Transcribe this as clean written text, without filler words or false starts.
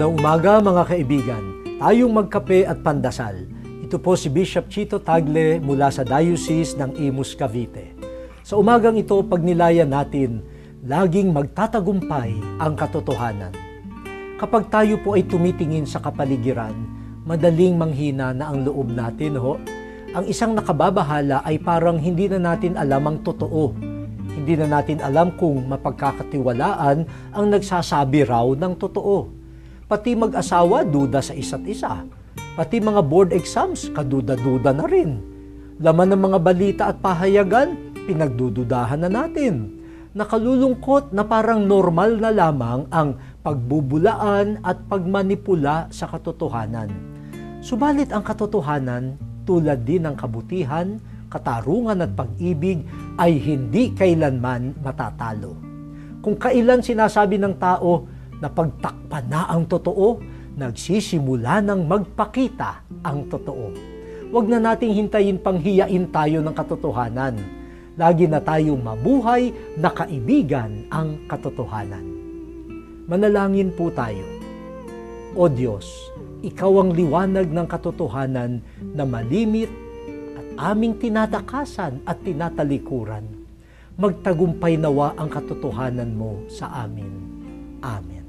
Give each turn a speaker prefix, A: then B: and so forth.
A: Magandang umaga mga kaibigan. Tayong magkape at pandasal. Ito po si Bishop Chito Tagle mula sa Diocese ng Imus, Cavite. Sa umagang ito, pagnilayan natin, laging magtatagumpay ang katotohanan. Kapag tayo po ay tumitingin sa kapaligiran, madaling manghina na ang loob natin, Ang isang nakababahala ay parang hindi na natin alam ang totoo. Hindi na natin alam kung mapagkakatiwalaan ang nagsasabi raw ng totoo. Pati mag-asawa, duda sa isa't isa. Pati mga board exams, kaduda-duda na rin. Laman ng mga balita at pahayagan, pinagdududahan na natin. Nakalulungkot na parang normal na lamang ang pagbubulaan at pagmanipula sa katotohanan. Subalit ang katotohanan, tulad din ng kabutihan, katarungan at pag-ibig, ay hindi kailanman matatalo. Kung kailan sinasabi ng tao na pagtakpan na ang totoo, nagsisimula ng magpakita ang totoo. Huwag na nating hintayin pang hiyain tayo ng katotohanan. Lagi na tayong mabuhay na kaibigan ang katotohanan. Manalangin po tayo. O Diyos, Ikaw ang liwanag ng katotohanan na malimit at aming tinatakasan at tinatalikuran. Magtagumpay nawa ang katotohanan mo sa amin. Amen.